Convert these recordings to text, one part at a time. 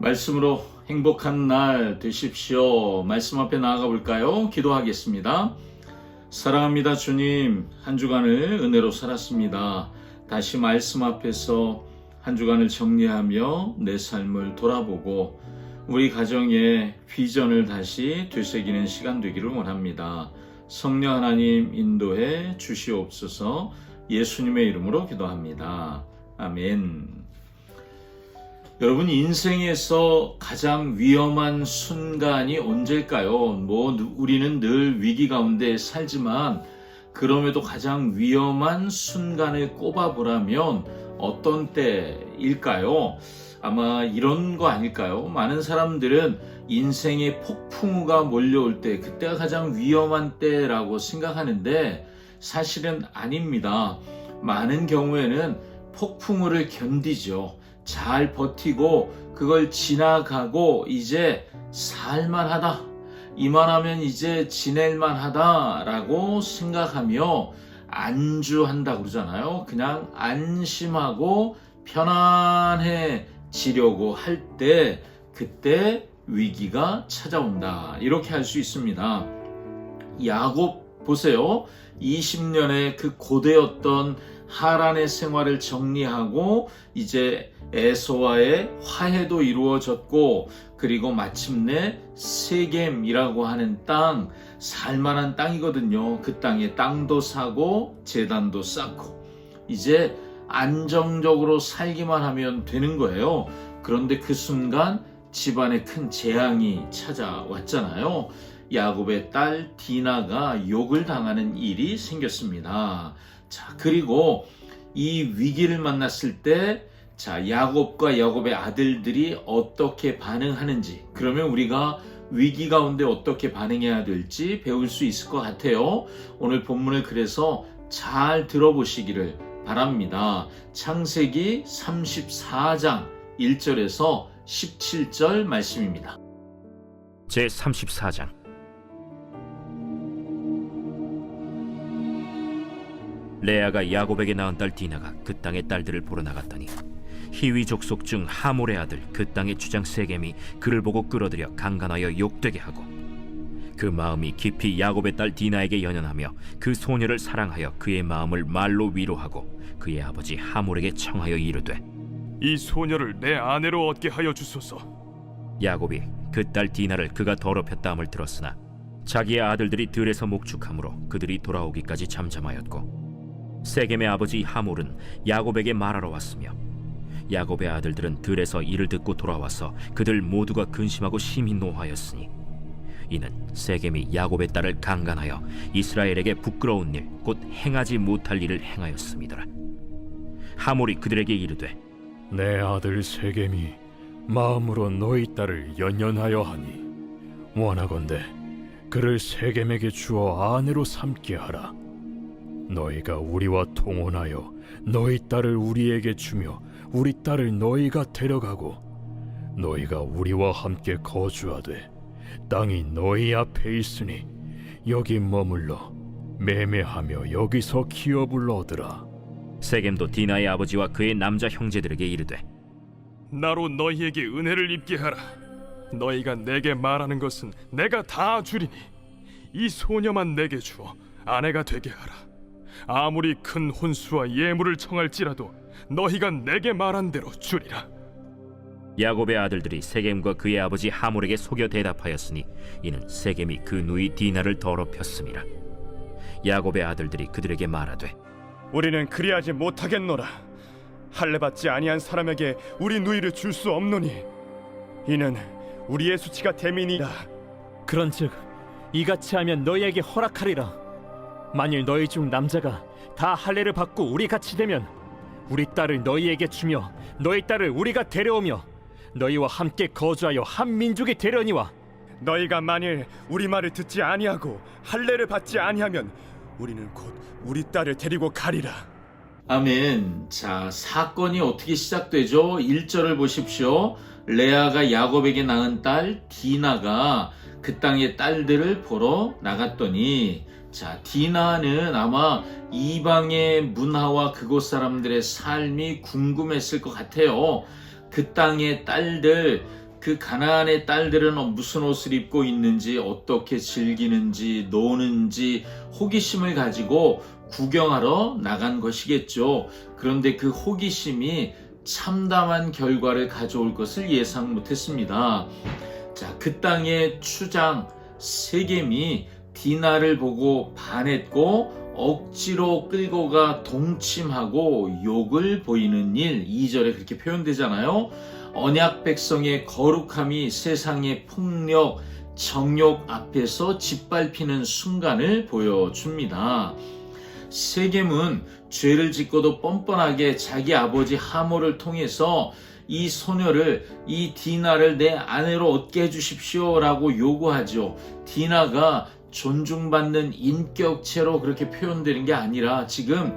말씀으로 행복한 날 되십시오. 말씀 앞에 나아가 볼까요? 기도하겠습니다. 사랑합니다 주님, 한 주간을 은혜로 살았습니다. 다시 말씀 앞에서 한 주간을 정리하며 내 삶을 돌아보고 우리 가정의 비전을 다시 되새기는 시간 되기를 원합니다. 성령 하나님 인도해 주시옵소서. 예수님의 이름으로 기도합니다. 아멘. 여러분, 인생에서 가장 위험한 순간이 언제일까요? 우리는 늘 위기 가운데 살지만 그럼에도 가장 위험한 순간을 꼽아보라면 어떤 때일까요? 아마 이런 거 아닐까요? 많은 사람들은 인생의 폭풍우가 몰려올 때, 그때가 가장 위험한 때라고 생각하는데 사실은 아닙니다. 많은 경우에는 폭풍우를 견디죠. 잘 버티고 그걸 지나가고 이제 살만하다, 이만하면 이제 지낼만하다 라고 생각하며 안주한다 그러잖아요. 그냥 안심하고 편안해지려고 할 때 그때 위기가 찾아온다, 이렇게 할 수 있습니다. 야곱 보세요. 20년의 그 고되었던 하란의 생활을 정리하고 이제 에서와의 화해도 이루어졌고, 그리고 마침내 세겜이라고 하는 땅, 살만한 땅이거든요. 그 땅에 땅도 사고 제단도 쌓고 이제 안정적으로 살기만 하면 되는 거예요. 그런데 그 순간 집안에 큰 재앙이 찾아왔잖아요. 야곱의 딸 디나가 욕을 당하는 일이 생겼습니다. 자, 그리고 이 위기를 만났을 때 야곱과 야곱의 아들들이 어떻게 반응하는지, 그러면 우리가 위기 가운데 어떻게 반응해야 될지 배울 수 있을 것 같아요. 오늘 본문을 그래서 잘 들어보시기를 바랍니다. 창세기 34장 1절에서 17절 말씀입니다. 제34장. 레아가 야곱에게 낳은 딸 디나가 그 땅의 딸들을 보러 나갔더니 히위 족속 중 하몰의 아들 그 땅의 주장 세겜이 그를 보고 끌어들여 강간하여 욕되게 하고, 그 마음이 깊이 야곱의 딸 디나에게 연연하며 그 소녀를 사랑하여 그의 마음을 말로 위로하고 그의 아버지 하몰에게 청하여 이르되, 이 소녀를 내 아내로 얻게 하여 주소서. 야곱이 그 딸 디나를 그가 더럽혔다 함을 들었으나 자기의 아들들이 들에서 목축함으로 그들이 돌아오기까지 잠잠하였고, 세겜의 아버지 하몰은 야곱에게 말하러 왔으며 야곱의 아들들은 들에서 이를 듣고 돌아와서 그들 모두가 근심하고 심히 노하였으니, 이는 세겜이 야곱의 딸을 강간하여 이스라엘에게 부끄러운 일, 곧 행하지 못할 일을 행하였음이더라. 하몰이 그들에게 이르되, 내 아들 세겜이 마음으로 너희 딸을 연연하여 하니 원하건대 그를 세겜에게 주어 아내로 삼게 하라. 너희가 우리와 통혼하여 너희 딸을 우리에게 주며 우리 딸을 너희가 데려가고 너희가 우리와 함께 거주하되 땅이 너희 앞에 있으니 여기 머물러 매매하며 여기서 기업을 얻으라. 세겜도 디나의 아버지와 그의 남자 형제들에게 이르되, 나로 너희에게 은혜를 입게 하라. 너희가 내게 말하는 것은 내가 다 주리니 이 소녀만 내게 주어 아내가 되게 하라. 아무리 큰 혼수와 예물을 청할지라도 너희가 내게 말한 대로 주리라. 야곱의 아들들이 세겜과 그의 아버지 하몰에게 속여 대답하였으니, 이는 세겜이 그 누이 디나를 더럽혔음이라. 야곱의 아들들이 그들에게 말하되, 우리는 그리하지 못하겠노라. 할례받지 아니한 사람에게 우리 누이를 줄 수 없노니 이는 우리의 수치가 됨이니라. 그런즉 이같이 하면 너희에게 허락하리라. 만일 너희 중 남자가 다 할례를 받고 우리 같이 되면 우리 딸을 너희에게 주며 너희 딸을 우리가 데려오며 너희와 함께 거주하여 한 민족이 되려니와, 너희가 만일 우리 말을 듣지 아니하고 할례를 받지 아니하면 우리는 곧 우리 딸을 데리고 가리라. 아멘. 자, 사건이 어떻게 시작되죠? 1절을 보십시오. 레아가 야곱에게 낳은 딸 디나가 그 땅의 딸들을 보러 나갔더니, 자, 디나는 아마 이방의 문화와 그곳 사람들의 삶이 궁금했을 것 같아요. 그 땅의 딸들, 그 가나안의 딸들은 무슨 옷을 입고 있는지, 어떻게 즐기는지, 노는지 호기심을 가지고 구경하러 나간 것이겠죠. 그런데 그 호기심이 참담한 결과를 가져올 것을 예상 못했습니다. 자, 그 땅의 추장 세겜이 디나를 보고 반했고 억지로 끌고 가 동침하고 욕을 보이는 일, 2절에 그렇게 표현되잖아요. 언약 백성의 거룩함이 세상의 폭력, 정욕 앞에서 짓밟히는 순간을 보여줍니다. 세겜은 죄를 짓고도 뻔뻔하게 자기 아버지 하모를 통해서 이 소녀를, 이 디나를 내 아내로 얻게 해주십시오 라고 요구하죠. 디나가 존중받는 인격체로 그렇게 표현되는 게 아니라 지금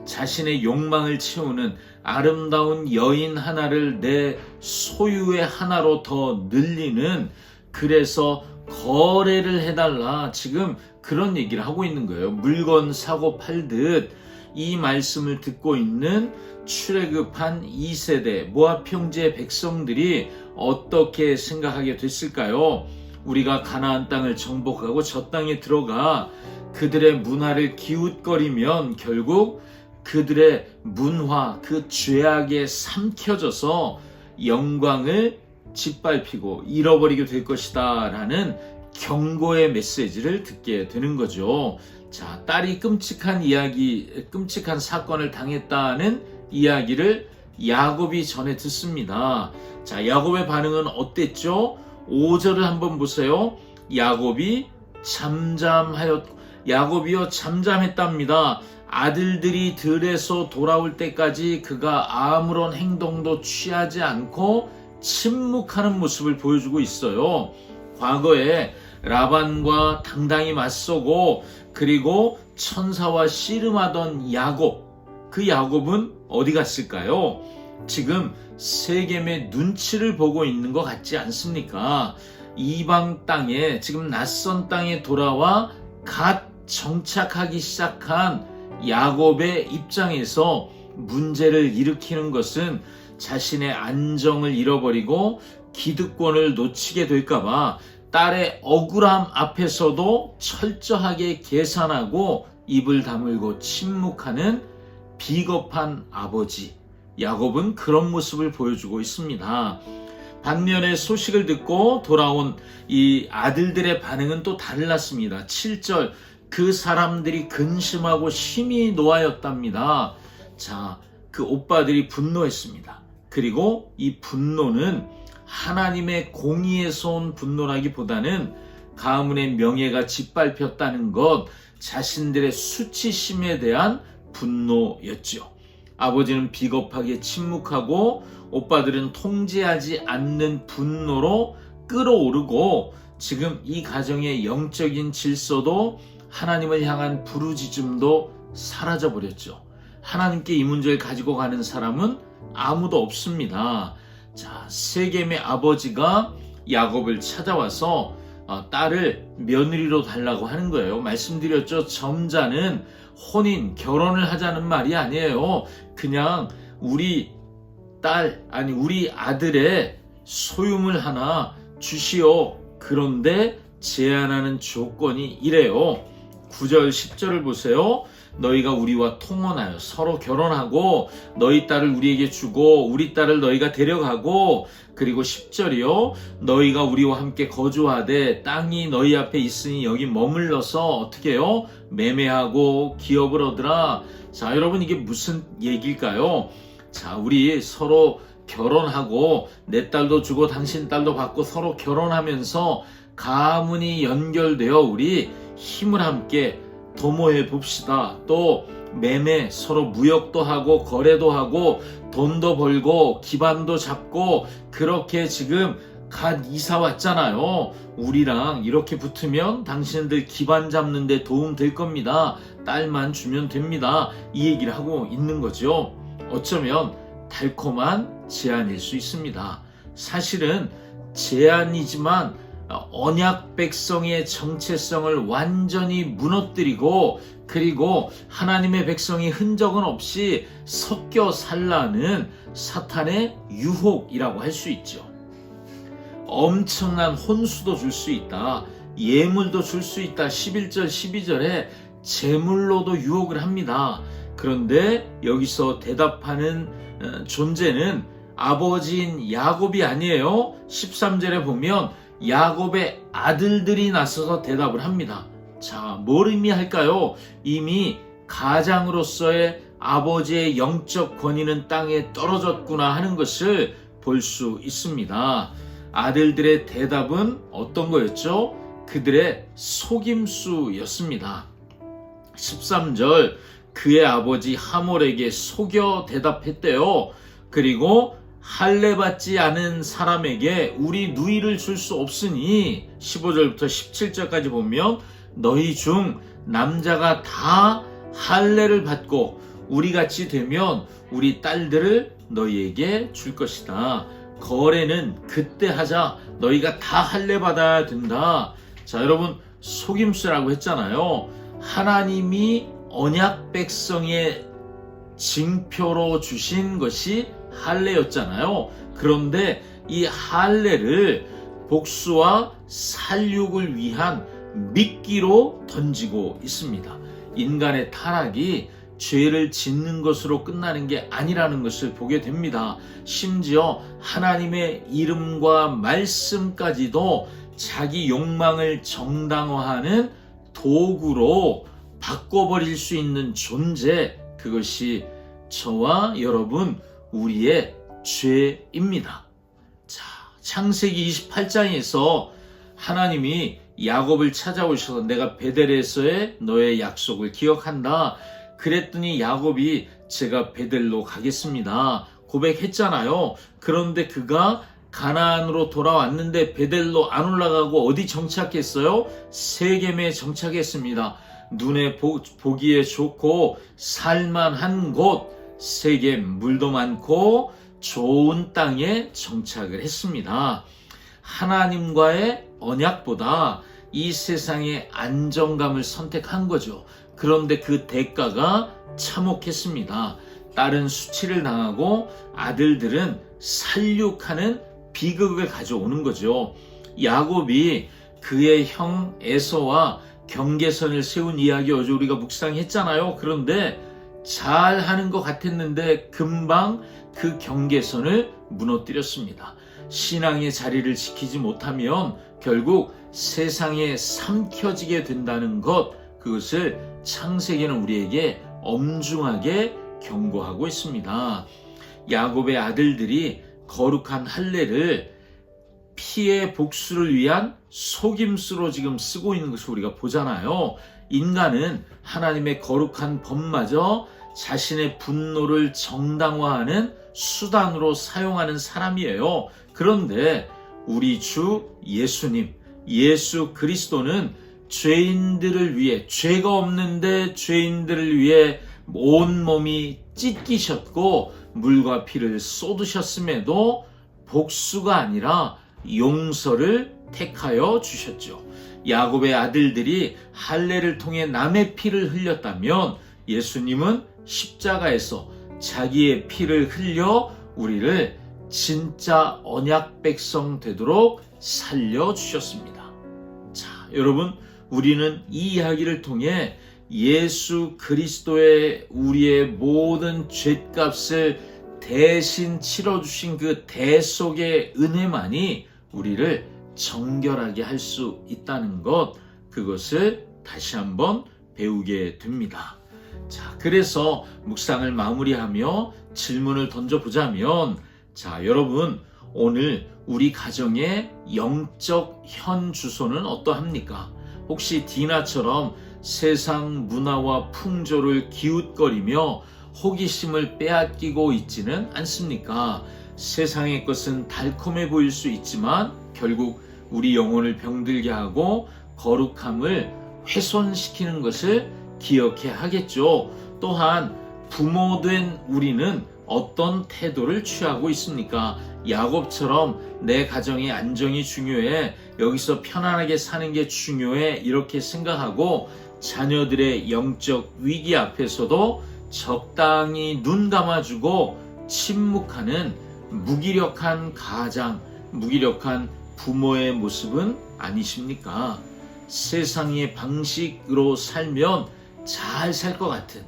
자신의 욕망을 채우는 아름다운 여인 하나를 내 소유의 하나로 더 늘리는, 그래서 거래를 해달라, 지금 그런 얘기를 하고 있는 거예요. 물건 사고 팔듯. 이 말씀을 듣고 있는 출애굽한 2세대 모압 형제 백성들이 어떻게 생각하게 됐을까요? 우리가 가나안 땅을 정복하고 저 땅에 들어가 그들의 문화를 기웃거리면 결국 그들의 문화, 그 죄악에 삼켜져서 영광을 짓밟히고 잃어버리게 될 것이다 라는 경고의 메시지를 듣게 되는 거죠. 자, 딸이 끔찍한 사건을 당했다는 이야기를 야곱이 전해 듣습니다. 자, 야곱의 반응은 어땠죠? 5절을 한번 보세요. 야곱이요 잠잠했답니다. 아들들이 들에서 돌아올 때까지 그가 아무런 행동도 취하지 않고 침묵하는 모습을 보여주고 있어요. 과거에 라반과 당당히 맞서고 그리고 천사와 씨름하던 야곱, 그 야곱은 어디 갔을까요? 지금 세겜의 눈치를 보고 있는 것 같지 않습니까? 이방 땅에, 지금 낯선 땅에 돌아와 갓 정착하기 시작한 야곱의 입장에서 문제를 일으키는 것은 자신의 안정을 잃어버리고 기득권을 놓치게 될까봐 딸의 억울함 앞에서도 철저하게 계산하고 입을 다물고 침묵하는 비겁한 아버지, 야곱은 그런 모습을 보여주고 있습니다. 반면에 소식을 듣고 돌아온 이 아들들의 반응은 또 달랐습니다. 7절, 그 사람들이 근심하고 심히 노하였답니다. 자, 그 오빠들이 분노했습니다. 그리고 이 분노는 하나님의 공의에서 온 분노라기보다는 가문의 명예가 짓밟혔다는 것, 자신들의 수치심에 대한 분노였죠. 아버지는 비겁하게 침묵하고 오빠들은 통제하지 않는 분노로 끌어오르고 지금 이 가정의 영적인 질서도 하나님을 향한 부르짖음도 사라져버렸죠. 하나님께 이 문제를 가지고 가는 사람은 아무도 없습니다. 자, 세겜의 아버지가 야곱을 찾아와서 딸을 며느리로 달라고 하는 거예요. 말씀드렸죠. 점자는 혼인, 결혼을 하자는 말이 아니에요. 그냥 우리 딸, 아니 우리 아들의 소유물 하나 주시오. 그런데 제안하는 조건이 이래요. 9절 10절을 보세요. 너희가 우리와 통혼하여 서로 결혼하고 너희 딸을 우리에게 주고 우리 딸을 너희가 데려가고, 그리고 10절이요. 너희가 우리와 함께 거주하되 땅이 너희 앞에 있으니 여기 머물러서 어떻게 해요? 매매하고 기업을 얻으라. 자, 여러분 이게 무슨 얘기일까요? 자, 우리 서로 결혼하고 내 딸도 주고 당신 딸도 받고 서로 결혼하면서 가문이 연결되어 우리 힘을 함께 도모해 봅시다. 또 매매, 서로 무역도 하고 거래도 하고 돈도 벌고 기반도 잡고 그렇게 지금 갓 이사 왔잖아요. 우리랑 이렇게 붙으면 당신들 기반 잡는 데 도움 될 겁니다. 딸만 주면 됩니다. 이 얘기를 하고 있는 거죠. 어쩌면 달콤한 제안일 수 있습니다. 사실은 제안이지만 언약 백성의 정체성을 완전히 무너뜨리고 그리고 하나님의 백성이 흔적은 없이 섞여 살라는 사탄의 유혹이라고 할 수 있죠. 엄청난 혼수도 줄 수 있다. 예물도 줄 수 있다. 11절 12절에 제물로도 유혹을 합니다. 그런데 여기서 대답하는 존재는 아버지인 야곱이 아니에요. 13절에 보면 야곱의 아들들이 나서서 대답을 합니다. 자, 뭘 의미할까요? 이미 가장으로서의 아버지의 영적 권위는 땅에 떨어졌구나 하는 것을 볼 수 있습니다. 아들들의 대답은 어떤 거였죠? 그들의 속임수였습니다. 13절, 그의 아버지 하몰에게 속여 대답했대요. 그리고 할례 받지 않은 사람에게 우리 누이를 줄 수 없으니 15절부터 17절까지 보면 너희 중 남자가 다 할례를 받고 우리같이 되면 우리 딸들을 너희에게 줄 것이다. 거래는 그때 하자. 너희가 다 할례 받아야 된다. 자, 여러분, 속임수라고 했잖아요. 하나님이 언약 백성의 징표로 주신 것이 할례였잖아요. 그런데 이 할례를 복수와 살육을 위한 미끼로 던지고 있습니다. 인간의 타락이 죄를 짓는 것으로 끝나는 게 아니라는 것을 보게 됩니다. 심지어 하나님의 이름과 말씀까지도 자기 욕망을 정당화하는 도구로 바꿔버릴 수 있는 존재, 그것이 저와 여러분 우리의 죄입니다. 자, 창세기 28장에서 하나님이 야곱을 찾아오셔서 내가 베델에서의 너의 약속을 기억한다. 그랬더니 야곱이 제가 베델로 가겠습니다. 고백했잖아요. 그런데 그가 가나안으로 돌아왔는데 베델로 안 올라가고 어디 정착했어요? 세겜에 정착했습니다. 눈에 보기에 좋고 살만한 곳, 세겜, 물도 많고 좋은 땅에 정착을 했습니다. 하나님과의 언약보다 이 세상의 안정감을 선택한 거죠. 그런데 그 대가가 참혹했습니다. 딸은 수치를 당하고 아들들은 살육하는 비극을 가져오는 거죠. 야곱이 그의 형 에서와 경계선을 세운 이야기 어제 우리가 묵상했잖아요. 그런데 잘하는 것 같았는데 금방 그 경계선을 무너뜨렸습니다. 신앙의 자리를 지키지 못하면 결국 세상에 삼켜지게 된다는 것, 그것을 창세기는 우리에게 엄중하게 경고하고 있습니다. 야곱의 아들들이 거룩한 할례를 피의 복수를 위한 속임수로 지금 쓰고 있는 것을 우리가 보잖아요. 인간은 하나님의 거룩한 법마저 자신의 분노를 정당화하는 수단으로 사용하는 사람이에요. 그런데 우리 주 예수님, 예수 그리스도는 죄인들을 위해, 죄가 없는데 죄인들을 위해 온몸이 찢기셨고 물과 피를 쏟으셨음에도 복수가 아니라 용서를 택하여 주셨죠. 야곱의 아들들이 할례를 통해 남의 피를 흘렸다면 예수님은 십자가에서 자기의 피를 흘려 우리를 진짜 언약 백성 되도록 살려주셨습니다. 자, 여러분, 우리는 이 이야기를 통해 예수 그리스도의 우리의 모든 죗값을 대신 치러주신 그 대속의 은혜만이 우리를 정결하게 할 수 있다는 것, 그것을 다시 한번 배우게 됩니다. 자, 그래서 묵상을 마무리하며 질문을 던져보자면, 자, 여러분, 오늘 우리 가정의 영적 현 주소는 어떠합니까? 혹시 디나처럼 세상 문화와 풍조를 기웃거리며 호기심을 빼앗기고 있지는 않습니까? 세상의 것은 달콤해 보일 수 있지만 결국 우리 영혼을 병들게 하고 거룩함을 훼손시키는 것을 기억해야 하겠죠. 또한 부모된 우리는 어떤 태도를 취하고 있습니까? 야곱처럼 내 가정의 안정이 중요해, 여기서 편안하게 사는 게 중요해, 이렇게 생각하고 자녀들의 영적 위기 앞에서도 적당히 눈 감아주고 침묵하는 무기력한 가장, 무기력한 부모의 모습은 아니십니까? 세상의 방식으로 살면 잘 살 것 같은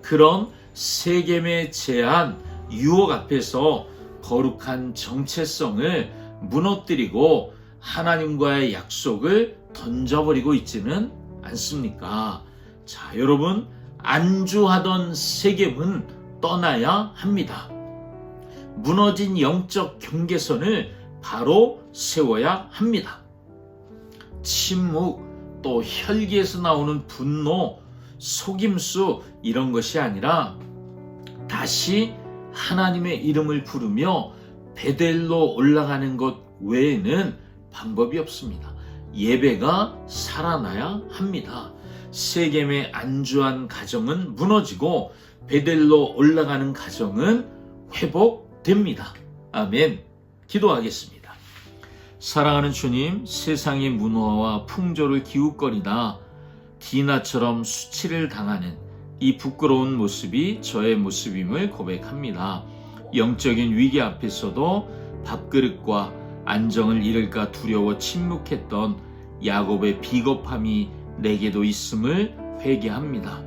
그런 세겜의 제한, 유혹 앞에서 거룩한 정체성을 무너뜨리고 하나님과의 약속을 던져버리고 있지는 않습니까? 자, 여러분, 안주하던 세겜은 떠나야 합니다. 무너진 영적 경계선을 바로 세워야 합니다. 침묵, 또 혈기에서 나오는 분노, 속임수 이런 것이 아니라 다시 하나님의 이름을 부르며 베델로 올라가는 것 외에는 방법이 없습니다. 예배가 살아나야 합니다. 세겜에 안주한 가정은 무너지고 베델로 올라가는 가정은 회복됩니다. 아멘. 기도하겠습니다. 사랑하는 주님, 세상의 문화와 풍조를 기웃거리다 디나처럼 수치를 당하는 이 부끄러운 모습이 저의 모습임을 고백합니다. 영적인 위기 앞에서도 밥그릇과 안정을 잃을까 두려워 침묵했던 야곱의 비겁함이 내게도 있음을 회개합니다.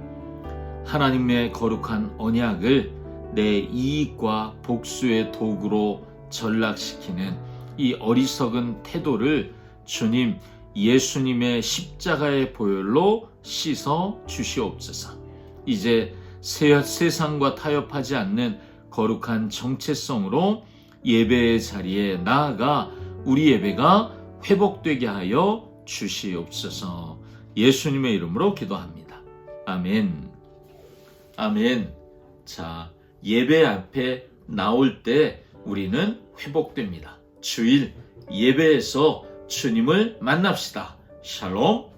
하나님의 거룩한 언약을 내 이익과 복수의 도구로 전락시키는 이 어리석은 태도를 주님, 예수님의 십자가의 보혈로 씻어 주시옵소서. 이제 세상과 타협하지 않는 거룩한 정체성으로 예배의 자리에 나아가 우리 예배가 회복되게 하여 주시옵소서. 예수님의 이름으로 기도합니다. 아멘. 아멘. 자, 예배 앞에 나올 때 우리는 회복됩니다. 주일 예배에서 주님을 만납시다. 샬롬.